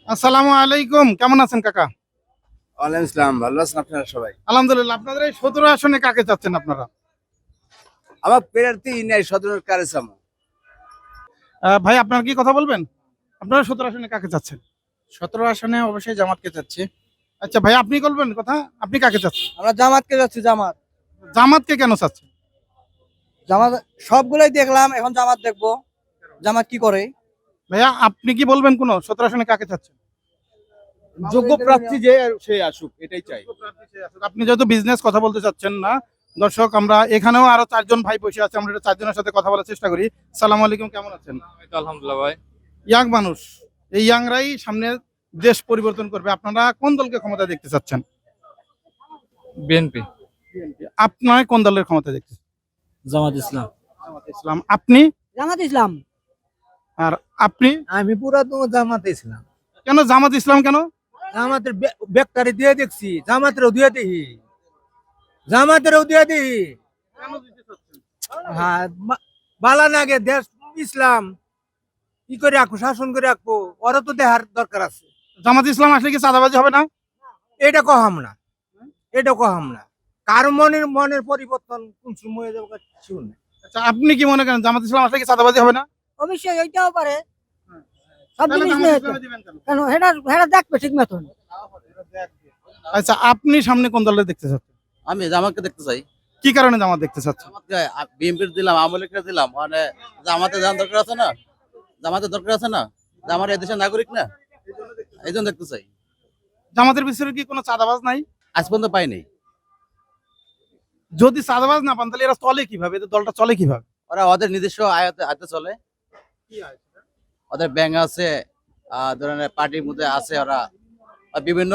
আসসালামু আলাইকুম, কেমন আছেন কাকা? ওয়ালাইকুম আসসালাম। ভালো আছেন আপনারা সবাই? আলহামদুলিল্লাহ। আপনাদের এই ১৭ আসনে কাকে চাচ্ছেন আপনারা? আমার প্রার্থী নাই সদরের কারেসামো। ভাই আপনারা কি কথা বলবেন? আপনারা ১৭ আসনে কাকে চাচ্ছেন? ১৭ আসনে অবশ্যই জামাতকে চাচ্ছি। আচ্ছা ভাই, আপনি বলবেন কথা, আপনি কাকে চাচ্ছেন? আমরা জামাতকে যাচ্ছি। জামাত জামাতকে কেন চাচ্ছেন? জামাত সবগুলাই দেখলাম, এখন জামাত দেখবো জামাত কি করে। ভাইয়া আপনি কি বলবেন কোন ১৭ আসনে কাকে চাচ্ছেন? যোগ্য প্রার্থী যে সে আসুক এটাই চাই। আপনি যেহেতু বিজনেস কথা বলতে চাচ্ছেন না, দর্শক আমরা এখানেও আরো ৪ জন ভাই বসে আছে, আমরা ৪ জনের সাথে কথা বলার চেষ্টা করি। সালামু আলাইকুম, কেমন আছেন? আলহামদুলিল্লাহ ভাই। ইয়াং মানুষ, এই ইয়াংরাই সামনে দেশ পরিবর্তন করবে। আপনারা কোন দলকে ক্ষমতা দেখতে চাচ্ছেন? বিএনপি। আপনার কোন দলের ক্ষমতা দেখতে? জামাত ইসলাম। জামাত ইসলাম। আপনি? জামাত ইসলাম। আর আপনি? আমি পুরা তো জামাতে ছিলাম। কেন জামাত ইসলাম কেন? জামাতের বেকারি দিয়ে দেখছি, জামাতেরও দিয়ে দেখি, জামাতেরও দিয়ে দেখি। হ্যাঁ, বালা নাগে দেশ ইসলাম কি করে রাখবো, শাসন করে রাখবো, ওরা তো দেহার দরকার আছে। জামাত ইসলাম আসলে কি চাঁদাবাজি হবে না? এটা কহাম না, এটা কহাম না। কার মনের পরিবর্তন কোন সময় হয়ে যাবে কিছু না। আচ্ছা, আপনি কি মনে করেন জামাত ইসলাম আসলে কি চাঁদাবাজি হবে না? অবশ্যই এইটাও পারে, সব তাহলে জিনিস জামাত নিয়ে ইসলামে দিবেন কেন? কেন হেটা হেটা দেখবে ঠিক মতন। আচ্ছা, আপনি সামনে কোন দলের দেখতে চাচ্ছেন? আমি জামাতকে দেখতে চাই। কি কারণে জামাত দেখতে চাচ্ছেন? জামাতকে বিএনপির দিলাম, আওয়ামী লীগের দিলাম, মানে জামাতে যাওয়ার দরকার আছে না? জামাতের দরকার আছে না? যে আমার এই দেশের নাগরিক না, এই জন্য দেখতে চাই। জামাতের পিছনে কি কোনো চাঁদাবাজ নাই? আজ পর্যন্ত পাই নাই। যদি চাঁদাবাজ না পান তাহলে এরা চলে কিভাবে, এদের দলটা চলে কিভাবে? ওরা ওদের নিজস্ব আয়তে হাতে চলে। ওদের ব্যাংক আছে, ধরনের পার্টির মধ্যে আছে, ওরা বিভিন্ন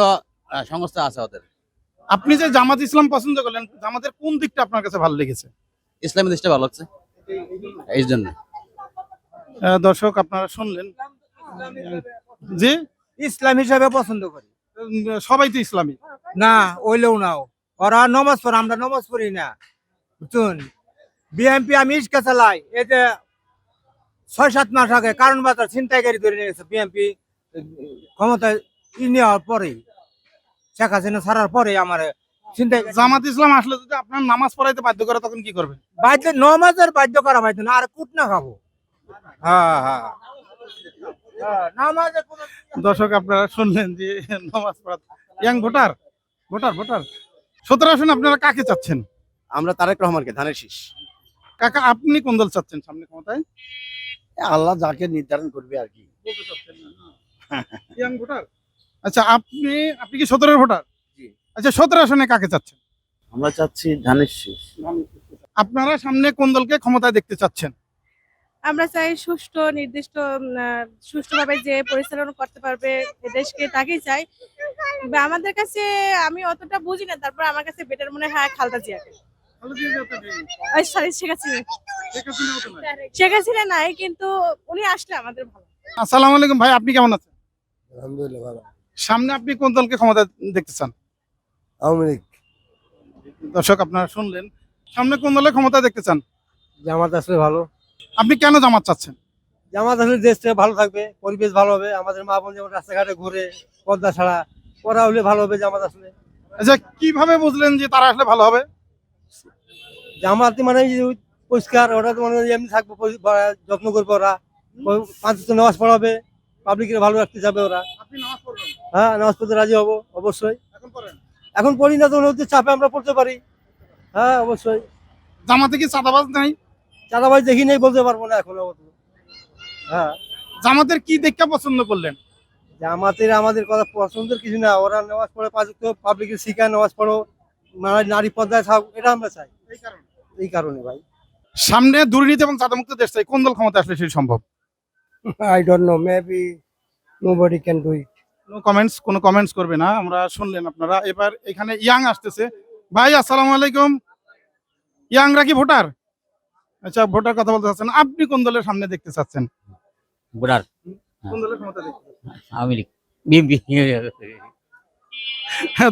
সংস্থা আছে ওদের। আপনি যে জামাত ইসলাম পছন্দ করলেন, জামাতের কোন দিকটা আপনার কাছে ভালো লেগেছে? ইসলামী দেশটা ভালো লাগছে এই জন্য। দর্শক আপনারা শুনলেন, জি, ইসলাম হিসাবে পছন্দ করি সবাই তো ইসলামী। না, ওইলেও নাও, ওরা নমাজ পড়ে, আমরা নমাজ পড়ি না, বুঝছেন। বিএনপি আমি ইস্কা চালাই, এই যে ৬-৭ মাস আগে কারণ বাজার ছিনতাইকারী ধরে নিয়ে গেছে বিএনপি ক্ষমতায় নেওয়ার পরেই, শেখ হাসিনা ছাড়ার পরে আমার ছিনতাই। জামাত ইসলাম আসলে যদি আপনার নামাজ পড়াইতে বাধ্য করে তখন কি করবেন? বাধ্য নমাজের বাধ্য করা বাধ্য না, আর কুট না খাবো। হ্যাঁ হ্যাঁ নামাজের কোনো। দর্শক আপনারা শুনলেন যে নামাজ পড়া ইয়াং ভোটার ভোটার ভোটার ১৭ আসনে আপনারা কাকে চাচ্ছেন? আমরা তারেক রহমানকে, ধানের শীষ। কাকা আপনি কোন দল চাচ্ছেন সামনে ক্ষমতায়? আল্লাহ যাকে নির্ধারণ করবে আর কি। Young voter. আচ্ছা, আপনি আপনি কি ১৭ ভোটার? জি। আচ্ছা, ১৭ আসনে কাকে চাচ্ছেন? আমরা চাচ্ছি ধানের শীষ। আপনারা সামনে কোন দলকে ক্ষমতায় দেখতে চাচ্ছেন? আমরা চাই সুষ্ঠু নির্দিষ্ট সুষ্ঠুভাবে যে পরিচালনা করতে পারবে এ দেশকে তাকেই চাই। বা আমাদের কাছে আমি অতটা বুঝি না, তারপর আমার কাছে বেটার মনে হয় খালেদা জিয়াকে। সরি, শেখ হাসিনা নাই, কিন্তু উনি আসলে আমাদের ভালো। আসসালামু আলাইকুম ভাই, আপনি কেমন আছেন? আলহামদুলিল্লাহ ভালো। সামনে আপনি কোন দলকে ক্ষমতায় দেখতে চান? আওয়ামী লীগ। দর্শক আপনারা শুনলেন, সামনে কোন দলের ক্ষমতায় দেখতে চান? জামাত আসলে ভালো। আপনি কেন জামাত চাচ্ছেন? জামাত আসলে দেশটা ভালো থাকবে, পরিবেশ ভালো হবে, আমাদের মা বোন যেমন রাস্তাঘাটে ঘুরে পর্দা ছাড়া, ওরা হলে ভালো হবে। জামাত আসলে, আচ্ছা, কিভাবে বুঝলেন যে তারা আসলে ভালো হবে? জামাতি মানে এই যে পরিষ্কার, ওরা তো মানে এমনি থাকবে, যত্ন করবে ওরা, ৫ ওয়াক্ত নামাজ পড়াবে, পাবলিকের ভালো রাখতে যাবে ওরা। আপনি নামাজ পড়বেন? হ্যাঁ, নামাজ পড়তে রাজি হবো অবশ্যই। এখন পড়েন? এখন পড়ি না তো, ওদের চাপে আমরা পড়তে পারি। হ্যাঁ অবশ্যই। জামাতে কি চাঁদাবাজ নাই? চাঁদাবাজ দেখি নেই, বলতে পারবো না এখন। হ্যাঁ, জামাতের কি দেখা পছন্দ করলেন? জামাতের আমাদের কথা পছন্দের কিছু না, ওরা নামাজ পড়ে ৫ ওয়াক্ত, পাবলিকের শিখায় নামাজ পড়ো, নারী পর্দায় থাক, এটা আমরা চাই। এই কারণে ভাই। সামনে দুর্নীতি এবং চাঁদামুক্ত দেশ চাই, কোন দল ক্ষমতা আসলে সেই সম্ভব? I don't know, maybe nobody can do it. No comments, কোনো কমেন্টস করবে না। আমরা শুনলেন আপনারা। এবার এখানে ইয়াং আসতেছে। ভাই আসসালামু আলাইকুম, ইয়াংরা কি ভোটার? আচ্ছা, ভোটার কথা বলতে চাচ্ছেন, আপনি কোন দলের সামনে দেখতে চাচ্ছেন? ভোটার। কোন দলের ক্ষমতা দেখতে চাচ্ছেন? আওয়ামী লীগ। বিএনপি।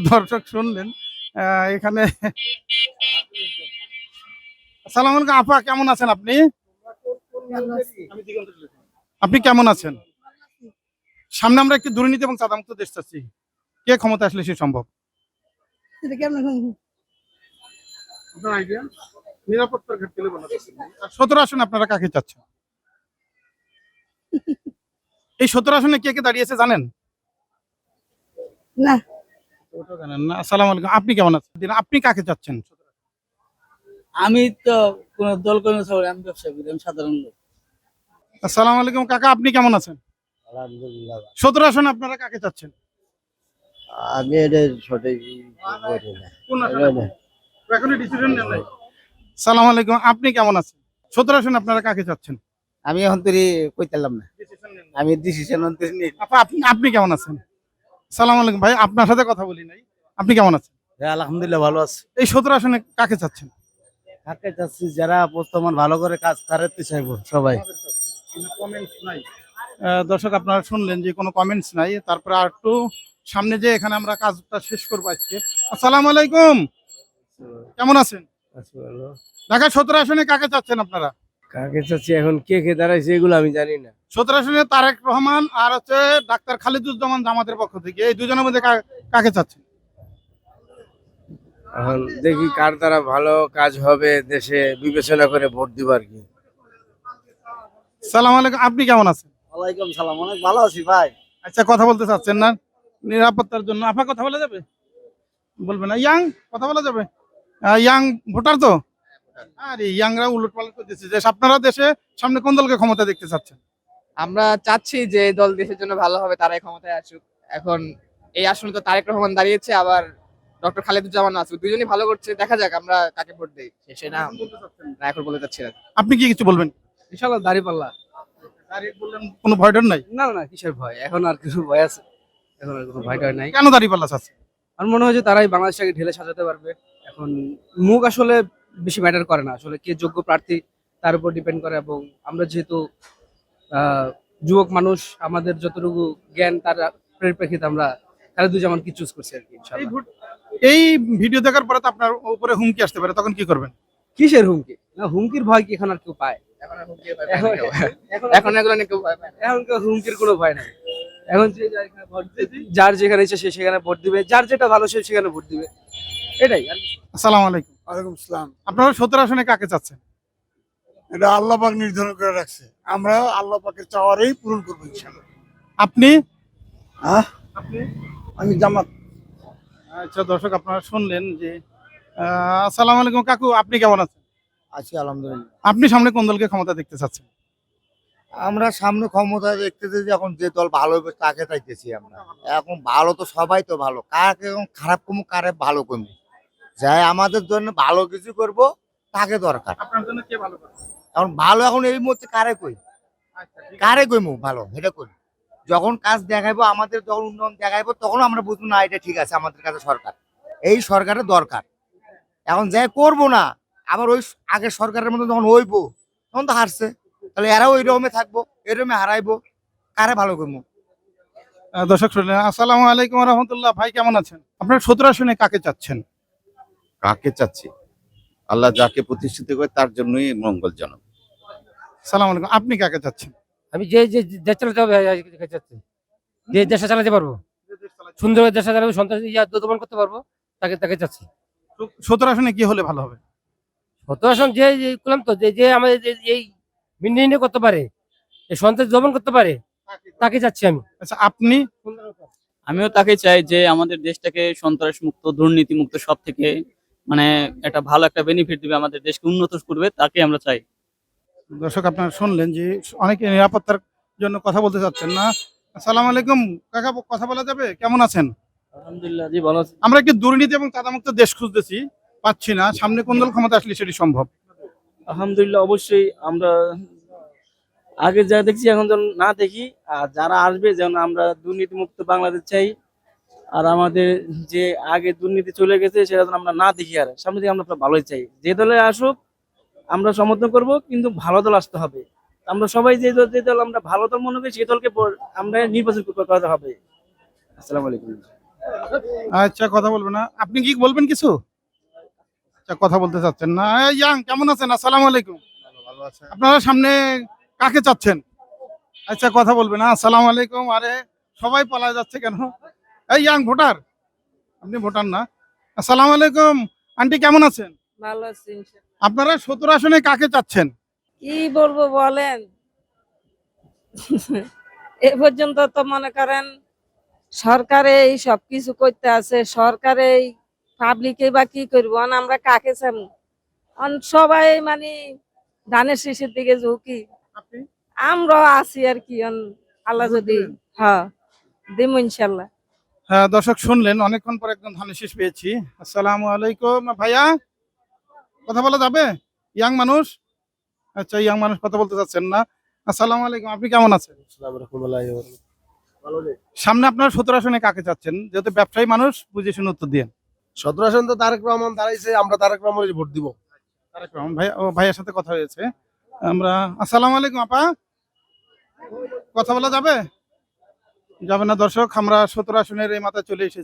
দর্শক শুনলেন, এখানে আসসালামু আলাইকুম আপা, কেমন আছেন আপনি? আপনি কেমন আছেন? সামনে আমরা একটি দুর্নীতি এবং চাঁদামুক্ত দেশ চাচ্ছি, কে ক্ষমতা আসলে সে সম্ভব? এটা কেমন আপনার আইডিয়া? নিরাপত্তার ঘাটতি বলে মনে করছেন। আর 17 আসনে আপনারা কাকে চাচ্ছেন? এই 17 আসনে কে কে দাঁড়িয়েছে জানেন? না। ওটা জানেন না। আসসালামু আলাইকুম, আপনি কেমন আছেন? আপনি কাকে চাচ্ছেন? আমি তো কোন দল কোনো ছাড়ি, আমি ব্যবসা করি, আমি সাধারণ লোক। আসসালামু আলাইকুম কাকা, আপনি কেমন আছেন? আলহামদুলিল্লাহ। 17 আসনে আপনারা কাকে চাচ্ছেন? আমি এটা সঠিক বলি না। কোন আসনে? এখনো ডিসিশন নেন নাই। আসসালামু আলাইকুম, আপনি কেমন আছেন? 17 আসনে আপনারা কাকে চাচ্ছেন? আমি এখন তুই কইতালাম না, ডিসিশন নেন নাই। আমি ডিসিশন অন্তর নেই। আপা, আপনি কেমন আছেন? আসসালামু আলাইকুম ভাই, আপনার সাথে কথা বলি নাই। আপনি কেমন আছেন? আলহামদুলিল্লাহ ভালো আছে। এই 17 আসনে কাকে চাচ্ছেন? কাকে চাচ্ছি, যারা বর্তমান ভালো করে কাজ তারাতে চাইবো সবাই। দর্শক আপনারা শুনলেন যে কোনো কমেন্টস নাই। তারপরে আর একটু সামনে যে এখানে আমরা কাজটা শেষ করবো আজকে। আসসালামু আলাইকুম, কেমন আছেন? ঢাকা 17 আসনে কাকে চাচ্ছেন আপনারা? কাকে চাচ্ছি এখন কে কে দাঁড়াইছে এগুলো আমি জানি না। 17 আসনে তারেক রহমান আর হচ্ছে ডাক্তার খালিদুজ্জামান জামাতের পক্ষ থেকে, এই দুজনের মধ্যে কাকে চাচ্ছেন? এখন দেখি কার দ্বারা ভালো কাজ হবে দেশে বিবেচনা করে ভোট দিব আর কি। সালাম আলাইকুম, আপনি কেমন আছেন? ওয়ালাইকুম সালাম, অনেক ভালো আছি ভাই। আচ্ছা, কথা বলতে চাচ্ছেন না নিরাপত্তার জন্য? আপা কথা বলা যাবে? বলবে না? ইয়াং কথা বলা যাবে? ইয়াং ভোটার তো? আরে ইয়াংরা উলট পালট করতেছে। যে আপনারা দেশে সামনে কোন দলকে ক্ষমতা দেখতে চাচ্ছেন? আমরা চাচ্ছি যে দল দেশের জন্য ভালো হবে তারাই ক্ষমতায় আসুক। এখন এই আসনে তো তারেক রহমান দাঁড়িয়েছে, আবার ডক্টর খালেদুজ্জামান আছে, দুজনই ভালো করছে, দেখা যাক আমরা কাকে ভোট দেই। সেটা না এখন বলতে চাচ্ছি না। আপনি কি কিছু বলবেন? ইনশাআল্লাহ দাঁড়িপাল্লা। বললেন কোনো ভয় ডর নাই? না না, কিসের ভয়, এখন আর কিছু ভয় আছে? এখন আর কোনো ভয় টয় নাই। কেন দাঁড়িপাল্লা চাচ্ছে? আমার মনে হয় যে তারাই বাংলাদেশটাকে ঢেলে সাজাতে পারবে। এখন মুখ আসলে বেশি ম্যাটার করে না, আসলে কে যোগ্য প্রার্থী তার উপর ডিপেন্ড করে। এবং আমরা যেহেতু যুবক মানুষ, আমাদের যতটুকু জ্ঞান তার পরিপ্রেক্ষিতে আমরা খালেদুজ্জামানকে চুজ করছি আর কি। ইনশাআল্লাহ। এই ভিডিও দেখার পরে তো আপনার উপরে হুমকি আসতে পারে, তখন কি করবেন? কিসের হুমকি? না, হুমকির ভয় কি এখন আর কেউ পায়? এখন এগুলো নিয়ে কেউ ভয় পায় না। এখন কেউ হুমকির কোনো ভয় নাই। এখন যে যেখানে ভোট দিবে, যার যেখানে ইচ্ছা সে সেখানে ভোট দিবে, যার যেটা ভালো সে সেখানে ভোট দিবে, এটাই আর কি। আসসালামু আলাইকুম, ওয়ালাইকুম সালাম। আপনারা 17 আসনে কাকে চাচ্ছেন? এটা আল্লাহ পাক নির্ধারণ করে রাখছে, আমরা আল্লাহ পাকের চাওয়ারই পূরণ করবো ইনশাআল্লাহ। আপনি? আপনি? আমি জামাত। আচ্ছা দর্শক আপনারা শুনলেন যে আসসালামু আলাইকুম কাকু, আপনি কেমন আছেন? আছি আলহামদুলিল্লাহ। আপনি সামনে কোন দলকে ক্ষমতা দেখতে চাচ্ছেন? আমরা সামনে ক্ষমতা দেখতেছি যে এখন যে দল ভালো হবে তাকে চাইতেছি আমরা। এখন ভালো তো সবাই তো ভালো, কাকে এখন খারাপ কমু কারে ভালো কমু, যাই আমাদের জন্য ভালো কিছু করব তাকে দরকার। আপনার জন্য কে ভালো করে? এখন ভালো এখন এই মুহূর্তে কারে কই, কারে কইমু ভালো এটা করি। যখন কাজ দেখাইবো আমাদের, যখন উন্নয়ন দেখাইবো তখন আমরা বুঝবো না এটা ঠিক আছে, আমাদের কাছে সরকার এই সরকারের দরকার। এখন যাই করবো না, আবার ওই আগের সরকারের মধ্যে যখন হইবো তখন তো হারছে, তাহলে এরাও ওই রকমে থাকবো, এরকমে হারাইবো, কারে ভালো করবো। দর্শক শুনলেন। আসসালামু আলাইকুম রহমতুল্লাহ, ভাই কেমন আছেন? আপনার 17 আসনে কাকে চাচ্ছেন? কাকে চাচ্ছি? আল্লাহ যাকে প্রতিষ্ঠিত করে তার জন্যই মঙ্গলজনক। সালাম আলাইকুম, আপনি কাকে চাচ্ছেন? আমি যে যে দেশ চালাতে হবে চাচ্ছি, যে দেশটা চালাতে পারবো, সুন্দর দেশটা চালাবো, সন্ত্রাস দমন করতে পারবো, তাকে তাকে চাচ্ছি। 17 আসনে কি হলে ভালো হবে? কত আসন যে করলাম তো, যে আমাদের এই মিননিনে করতে পারে, এই সন্ত্রাস দমন করতে পারে, তাকে চাচ্ছি আমি। আচ্ছা আপনি? আমিও তাকে চাই যে আমাদের দেশটাকে সন্ত্রাস মুক্ত, দুর্নীতি মুক্ত সব থেকে মানে একটা ভালো একটা বেনিফিট দিবে, আমাদের দেশকে উন্নত করবে, তাকে আমরা চাই। দর্শক আপনারা শুনলেন যে অনেকে নিরাপত্তার জন্য কথা বলতে চাচ্ছেন না। আসসালামু আলাইকুম কাকা, কথা বলা যাবে? কেমন আছেন? আলহামদুলিল্লাহ, জি ভালো আছি। আমরা একটি দুর্নীতি এবং চাঁদামুক্ত দেশ খুঁজতেছি, পাচ্ছি না। সামনে কোন দল ক্ষমতা আসলে সেটি সম্ভব? আলহামদুলিল্লাহ, অবশ্যই আমরা আগে যা দেখছি এখন যেন না দেখি, আর যারা আসবে যেন আমরা দুর্নীতিমুক্ত বাংলাদেশ চাই। আর আমাদের যে আগে দুর্নীতি চলে গেছে সেটা যেন আমরা না দেখি, আর সামনে থেকে আমরা ভালোই চাই। যে দলে আসুক আমরা সমর্থন করব, কিন্তু ভালো দল আসতে হবে। আমরা সবাই যে দল আমরা ভালো দল মনে করি সেই দলকে আমরা নির্বাচন করতে হবে। আসসালামু আলাইকুম। আচ্ছা কথা বলবেন না? আপনি কি বলবেন কিছু? আচ্ছা কথা বলতে চাচ্ছেন না। ইয়াং কেমন আছেন? আসসালামু আলাইকুম। ভালো আছে। আপনারা সামনে কাকে চাচ্ছেন? আচ্ছা কথা বলবেন না। আসসালামু আলাইকুম। আরে সবাই পালায় যাচ্ছে কেন? এই ইয়াং ভোটার, আপনি ভোটার না? আসসালামু আলাইকুম আন্টি, কেমন আছেন? ভালো আছি আপনারা 17 আসনে কাকে চাচ্ছেন? কি বলবো বলেন এ পর্যন্ত তো মনে করেন সরকারে এই সবকিছু করতে আছে, সরকারে পাবলিকে বা কি করবো, আমরা কাকে চাবো? সবাই মানে ধানের শীষের দিকে ঝুঁকি, আপনি? আমরা আছি আর কি। আল্লাহ যদি হ্যাঁ দিম ইনশাল্লাহ। হ্যাঁ দর্শক শুনলেন, অনেকক্ষণ পর একজন ধানের শীষ পেয়েছি। আসসালামু আলাইকুম ভাইয়া, কথা বলা যাবে? ইয়াং মানুষ, আচ্ছা ইয়াং মানুষ কথা বলতে চাচ্ছেন না। আসসালামু আলাইকুম, আপনি কেমন আছেন? সামনে আপনার 17 আসনে কাকে চাচ্ছেন? যেহেতু ব্যবসায়ী মানুষ, বুঝে শুনে উত্তর দিন। 17 আসন তো তারেক রহমান দাঁড়াইছে, আমরা তারেক রহমানের ভোট দিব। তারেক রহমান ভাই, ও ভাইয়ের সাথে কথা হয়েছে আমরা। আসসালামু আলাইকুম আপা, কথা বলা যাবে? যাবে না দর্শক, আমরা 17 আসনের এই মাথায় চলে এসেছি।